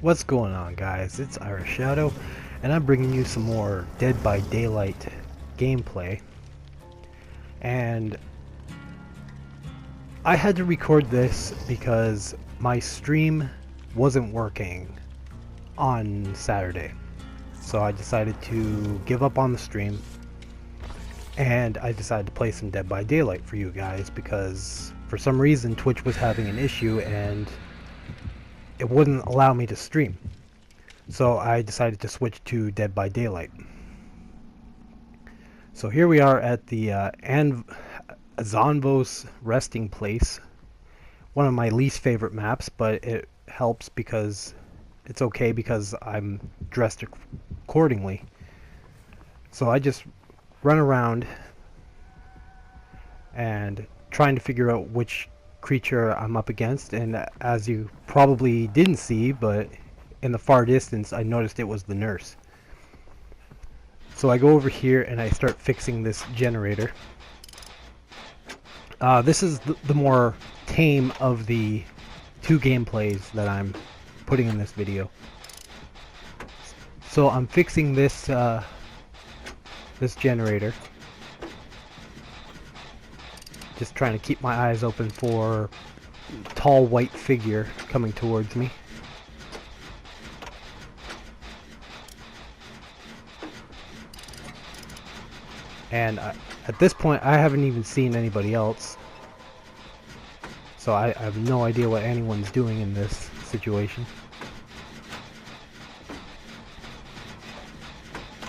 What's going on, guys? It's Irish Shadow, and I'm bringing you some more Dead by Daylight gameplay. And I had to record this because my stream wasn't working on Saturday. So I decided to give up on the stream, and I decided to play some Dead by Daylight for you guys because for some reason Twitch was having an issue and it wouldn't allow me to stream. So I decided to switch to Dead by Daylight. So here we are at the Zanvos resting place. One of my least favorite maps, but it helps because it's okay because I'm dressed accordingly. So I just run around and trying to figure out which creature I'm up against, and as you probably didn't see, but in the far distance I noticed it was the nurse. So I go over here and I start fixing this generator. This is the more tame of the two gameplays that I'm putting in this video. So I'm fixing this this generator. Just trying to keep my eyes open for a tall white figure coming towards me. And at this point I haven't even seen anybody else. So I have no idea what anyone's doing in this situation.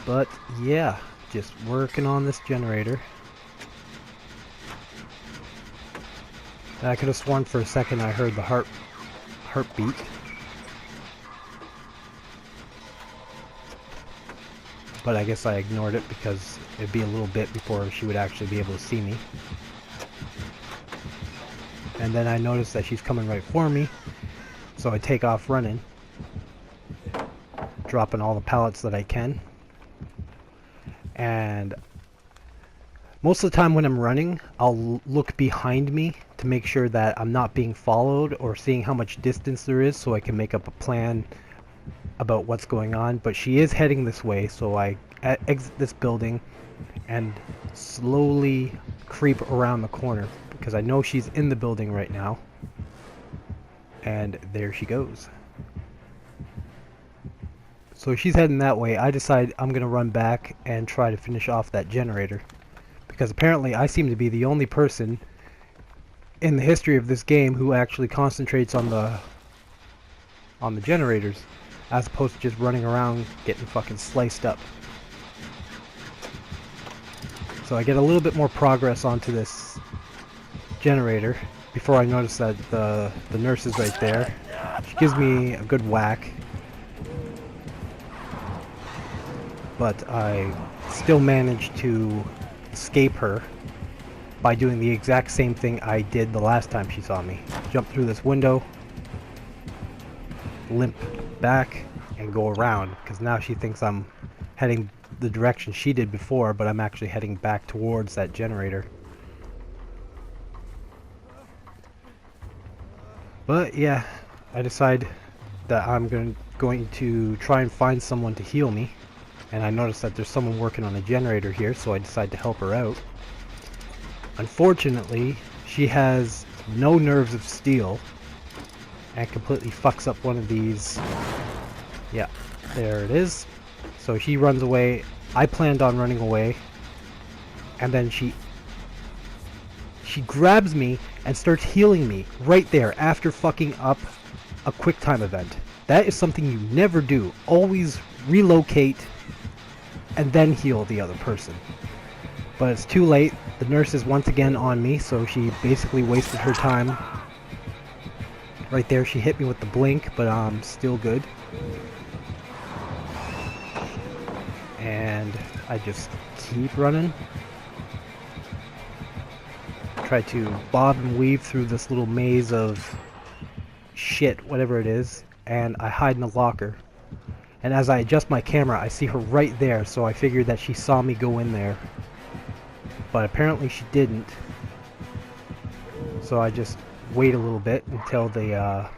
But yeah, just working on this generator. And I could have sworn for a second I heard the heartbeat. But I guess I ignored it because it'd be a little bit before she would actually be able to see me. And then I noticed that she's coming right for me, so I take off running, dropping all the pallets that I can. And most of the time when I'm running, I'll look behind me to make sure that I'm not being followed or seeing how much distance there is so I can make up a plan about what's going on. But she is heading this way, so I exit this building and slowly creep around the corner because I know she's in the building right now. And there she goes. So she's heading that way. I decide I'm gonna run back and try to finish off that generator, because apparently I seem to be the only person in the history of this game who actually concentrates on the generators, as opposed to just running around getting fucking sliced up. So I get a little bit more progress onto this generator before I notice that the nurse is right there. She gives me a good whack, but I still manage to escape her by doing the exact same thing I did the last time she saw me. Jump through this window, limp back, and go around, because now she thinks I'm heading the direction she did before, but I'm actually heading back towards that generator. But yeah, I decide that I'm going to try and find someone to heal me. And I noticed that there's someone working on a generator here, so I decide to help her out. Unfortunately, she has no nerves of steel and completely fucks up one of these. Yeah, there it is. So she runs away. I planned on running away, and then she grabs me and starts healing me right there after fucking up a quick time event. That is something you never do. Always relocate and then heal the other person. But it's too late. The nurse is once again on me, so she basically wasted her time. Right there, she hit me with the blink, but I'm still good. And I just keep running. Try to bob and weave through this little maze of shit, whatever it is, and I hide in a locker. And as I adjust my camera, I see her right there, so I figured that she saw me go in there. But apparently she didn't. So I just wait a little bit until the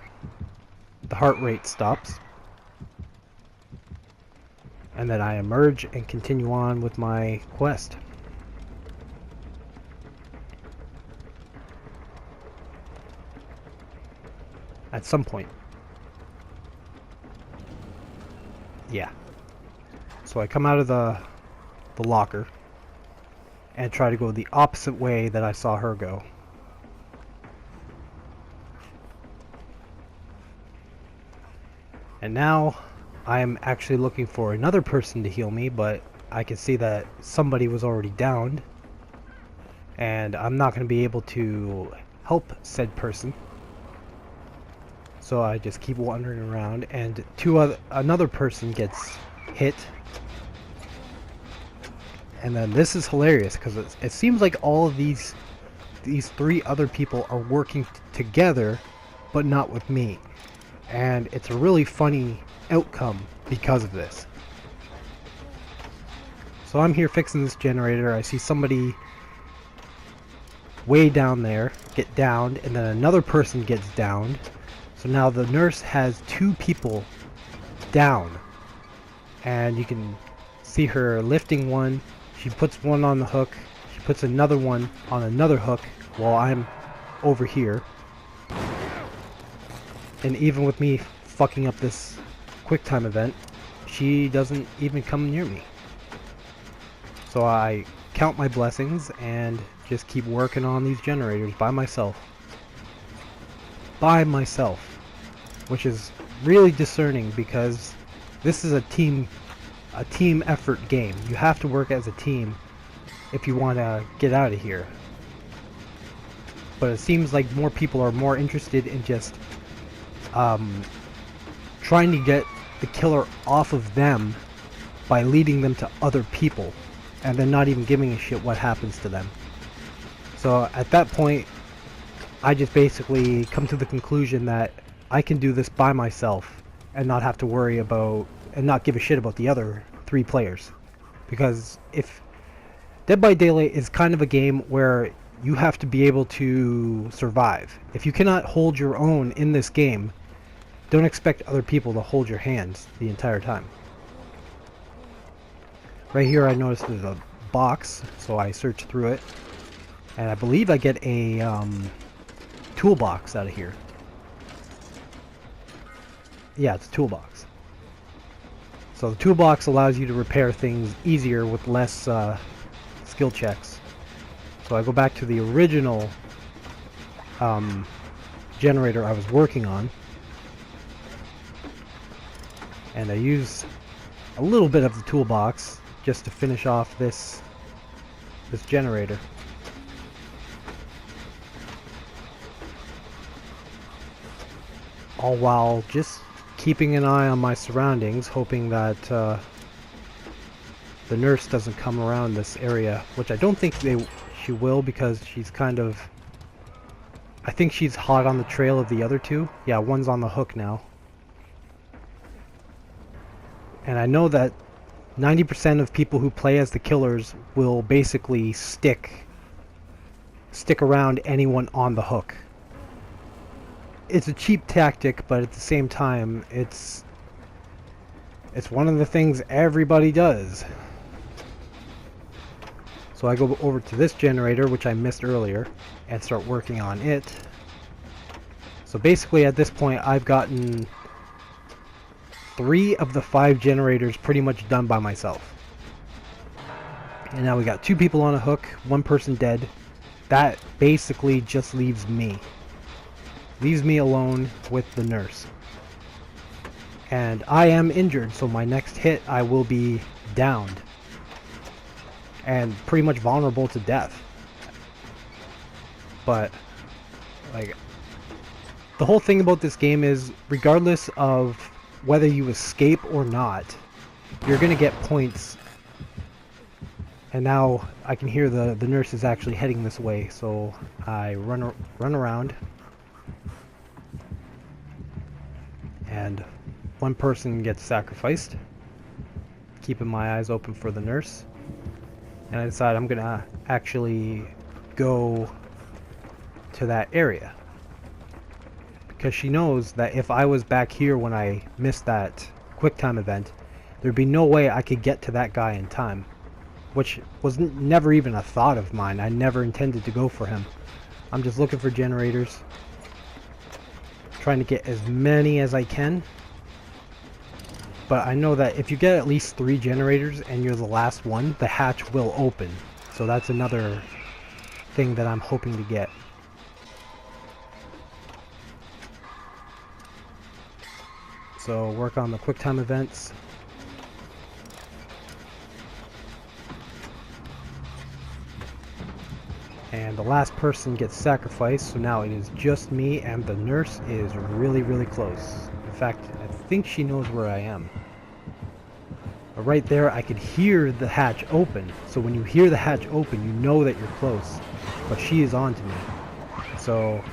heart rate stops. and then I emerge and continue on with my quest. At some point. Yeah. So I come out of the locker and try to go the opposite way that I saw her go. And now I am actually looking for another person to heal me, but I can see that somebody was already downed, and I'm not going to be able to help said person. So I just keep wandering around, and another person gets hit. And then this is hilarious because it seems like all of these three other people are working together, but not with me. And it's a really funny outcome because of this. So I'm here fixing this generator. I see somebody way down there get downed, and then another person gets downed. So now the nurse has two people down, and you can see her lifting one. She puts one on the hook, she puts another one on another hook while I'm over here. And even with me fucking up this QuickTime event, she doesn't even come near me. So I count my blessings and just keep working on these generators by myself. By myself. Which is really discerning because this is a team effort game. You have to work as a team if you want to get out of here. But it seems like more people are more interested in just trying to get the killer off of them by leading them to other people, and then not even giving a shit what happens to them. So at that point, I just basically come to the conclusion that I can do this by myself and not have to worry about and not give a shit about the other three players. Because if Dead by Daylight is kind of a game where you have to be able to survive. If you cannot hold your own in this game, don't expect other people to hold your hands the entire time. Right here I noticed there's a box, so I search through it, and I believe I get a toolbox out of here. Yeah, it's a toolbox. So the toolbox allows you to repair things easier with less skill checks. So I go back to the original generator I was working on, and I use a little bit of the toolbox just to finish off this generator. All while just keeping an eye on my surroundings, hoping that the nurse doesn't come around this area, which I don't think she will, because she's kind of... I think she's hot on the trail of the other two. Yeah, one's on the hook now. And I know that 90% of people who play as the killers will basically stick around anyone on the hook. It's a cheap tactic, but at the same time, it's one of the things everybody does. So I go over to this generator, which I missed earlier, and start working on it. So basically at this point I've gotten 3 of the 5 generators pretty much done by myself. And now we got 2 people on a hook, 1 person dead. That basically just leaves me. Leaves me alone with the nurse. And I am injured, so my next hit I will be downed. And pretty much vulnerable to death. But, like, the whole thing about this game is, regardless of whether you escape or not, you're gonna get points. And now I can hear the nurse is actually heading this way, so I run around. And 1 person gets sacrificed, keeping my eyes open for the nurse. And I decide I'm gonna actually go to that area, because she knows that if I was back here when I missed that QuickTime event, there'd be no way I could get to that guy in time. Which was never even a thought of mine. I never intended to go for him. I'm just looking for generators. Trying to get as many as I can. But I know that if you get at least 3 generators and you're the last one, the hatch will open. So that's another thing that I'm hoping to get. So work on the quick time events. And the last person gets sacrificed, so now it is just me, and the nurse is really, really close. In fact, I think she knows where I am. But right there, I could hear the hatch open. So when you hear the hatch open, you know that you're close. But she is on to me. So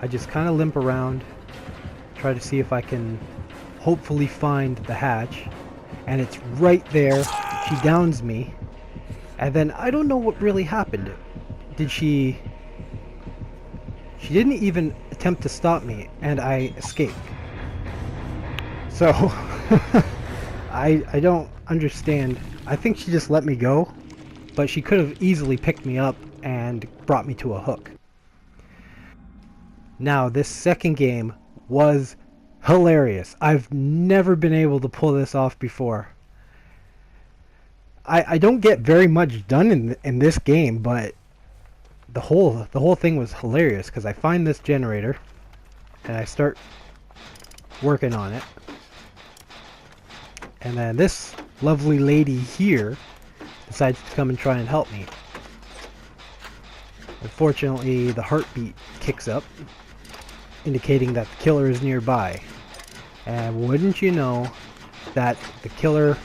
I just kind of limp around, try to see if I can hopefully find the hatch. And it's right there. She downs me. And then I don't know what really happened. Did she didn't even attempt to stop me, and I escaped. So I don't understand. I think she just let me go, but she could have easily picked me up and brought me to a hook. Now, this second game was hilarious. I've never been able to pull this off before. I don't get very much done in this game, but the whole thing was hilarious because I find this generator and I start working on it, and then this lovely lady here decides to come and try and help me. Unfortunately, the heartbeat kicks up, indicating that the killer is nearby. And wouldn't you know that the killer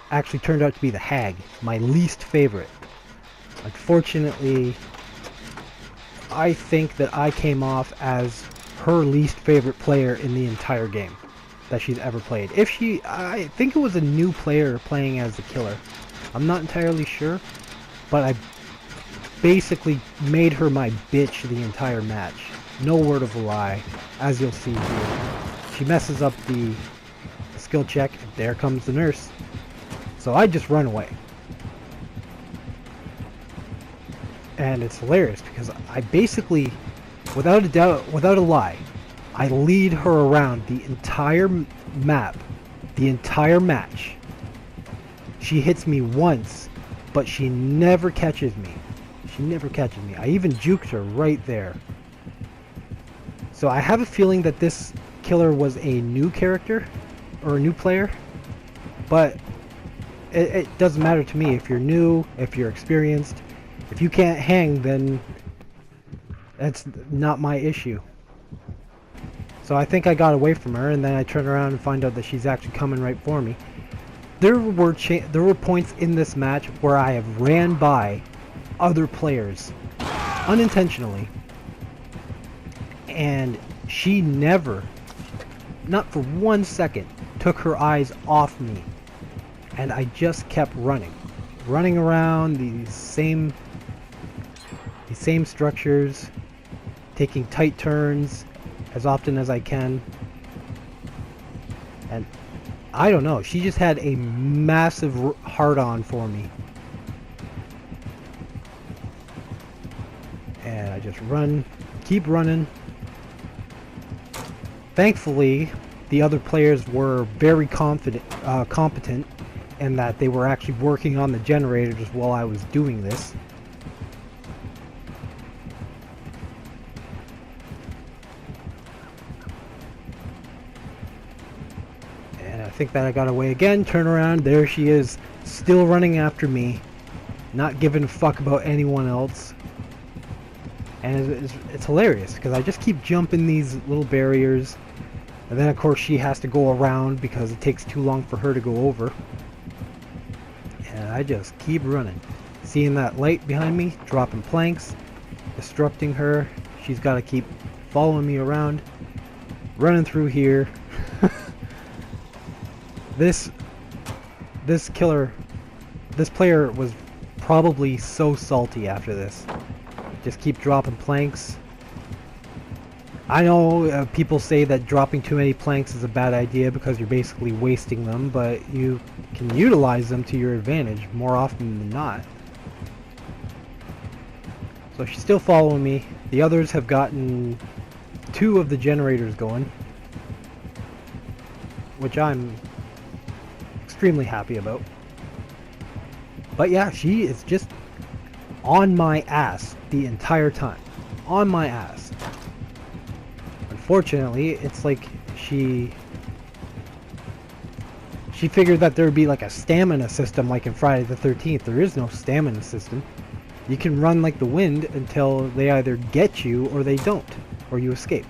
actually turned out to be the hag, my least favorite. Unfortunately, I think that I came off as her least favorite player in the entire game that she's ever played. I think it was a new player playing as the killer. I'm not entirely sure, but I basically made her my bitch the entire match. No word of a lie, as you'll see here. She messes up the skill check, and there comes the nurse. So I just run away. And it's hilarious because I basically, without a doubt, without a lie, I lead her around the entire map, the entire match. She hits me once, but she never catches me. She never catches me. I even juked her right there. So I have a feeling that this killer was a new character, or a new player, but it doesn't matter to me if you're new, if you're experienced. If you can't hang, then that's not my issue. So I think I got away from her, and then I turn around and find out that she's actually coming right for me. There were points in this match where I have ran by other players unintentionally, and she never, not for 1 second, took her eyes off me, and I just kept running around these same structures, taking tight turns as often as I can. And I don't know, she just had a massive hard-on for me. And I just keep running. Thankfully, the other players were very competent in that they were actually working on the generators while I was doing this. And I think that I got away again. Turn around, there she is, still running after me, not giving a fuck about anyone else. And it's hilarious because I just keep jumping these little barriers, and then of course she has to go around because it takes too long for her to go over. And I just keep running. Seeing that light behind me, dropping planks, disrupting her. She's got to keep following me around, running through here. This player was probably so salty after this. Just keep dropping planks. I know people say that dropping too many planks is a bad idea because you're basically wasting them, but you can utilize them to your advantage more often than not. So she's still following me. The others have gotten 2 of the generators going, which I'm extremely happy about. But yeah, she is just on my ass the entire time. On my ass. Unfortunately, it's like she figured that there would be like a stamina system like in Friday the 13th. There is no stamina system. You can run like the wind until they either get you or they don't, or you escape.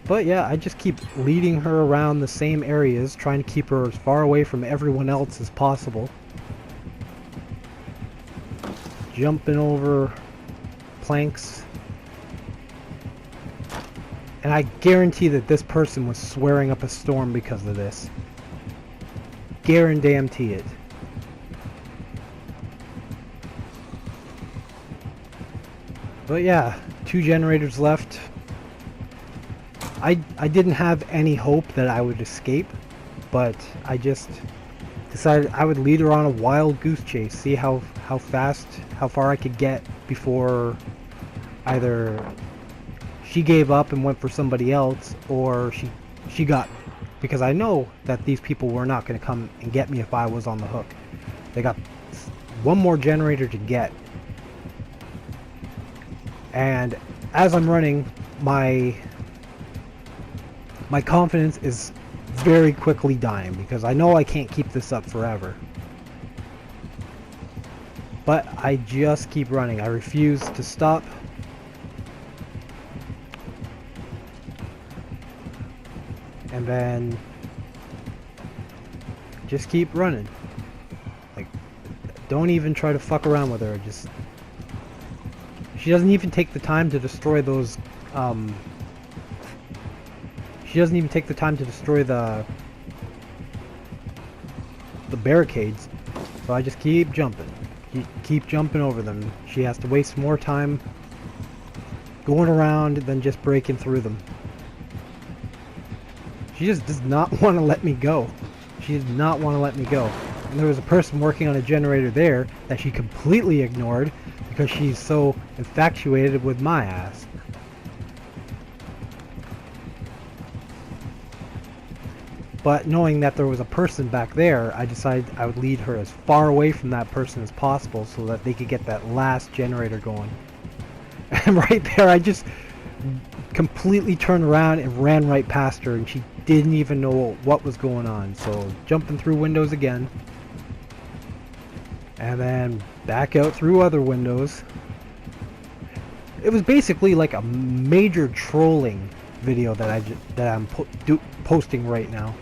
But yeah, I just keep leading her around the same areas, trying to keep her as far away from everyone else as possible. Jumping over planks. And I guarantee that this person was swearing up a storm because of this. Guarantee it. But yeah, 2 generators left. I didn't have any hope that I would escape, but I just decided I would lead her on a wild goose chase, see how fast, how far I could get before either she gave up and went for somebody else, or she got me. Because I know that these people were not going to come and get me if I was on the hook. They got 1 more generator to get. And as I'm running, my confidence is very quickly dying because I know I can't keep this up forever. But I just keep running. I refuse to stop. And then just keep running. Like, don't even try to fuck around with her. Just, she doesn't even take the time to destroy those she doesn't even take the time to destroy the barricades. So I just keep jumping. Keep jumping over them. She has to waste more time going around than just breaking through them. She just does not want to let me go. She does not want to let me go. And there was a person working on a generator there that she completely ignored because she's so infatuated with my ass. But knowing that there was a person back there, I decided I would lead her as far away from that person as possible so that they could get that last generator going. And right there, I just completely turned around and ran right past her, and she didn't even know what was going on. So jumping through windows again, and then back out through other windows. It was basically like a major trolling video that I'm posting right now.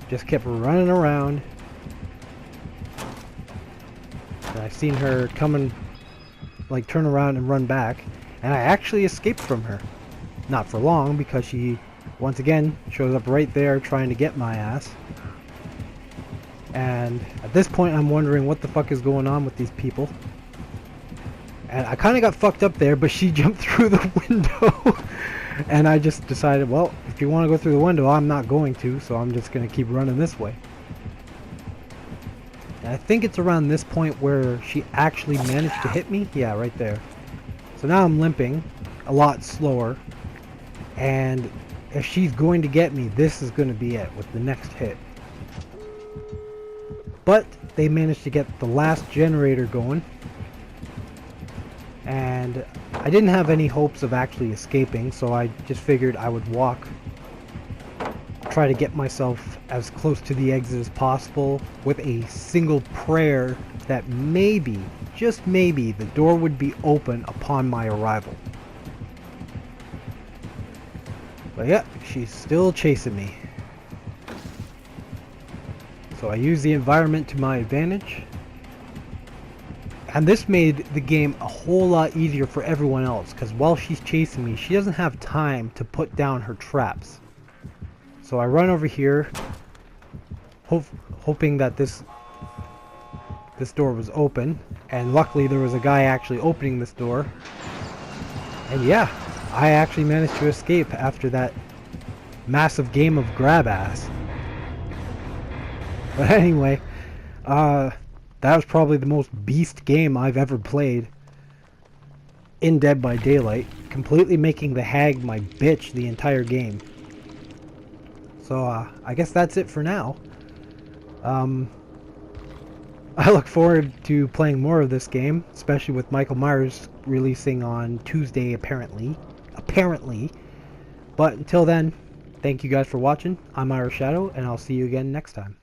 Just kept running around. And I've seen her coming, like turn around and run back, and I actually escaped from her. Not for long, because she once again shows up right there trying to get my ass. And at this point I'm wondering what the fuck is going on with these people. And I kind of got fucked up there, but she jumped through the window. And I just decided, well, if you want to go through the window, I'm not going to, so I'm just going to keep running this way. And I think it's around this point where she actually managed to hit me. Yeah, right there. So now I'm limping a lot slower. And if she's going to get me, this is going to be it with the next hit. But they managed to get the last generator going. And I didn't have any hopes of actually escaping, so I just figured I would walk, try to get myself as close to the exit as possible with a single prayer that maybe, just maybe, the door would be open upon my arrival. But yeah, she's still chasing me. So I use the environment to my advantage. And this made the game a whole lot easier for everyone else, because while she's chasing me, she doesn't have time to put down her traps. So I run over here, hoping that this door was open, and luckily there was a guy actually opening this door. And yeah, I actually managed to escape after that massive game of grab ass. But anyway, that was probably the most beast game I've ever played in Dead by Daylight, completely making the hag my bitch the entire game. So, I guess that's it for now. I look forward to playing more of this game, especially with Michael Myers releasing on Tuesday, apparently. But until then, thank you guys for watching. I'm Irish Shadow, and I'll see you again next time.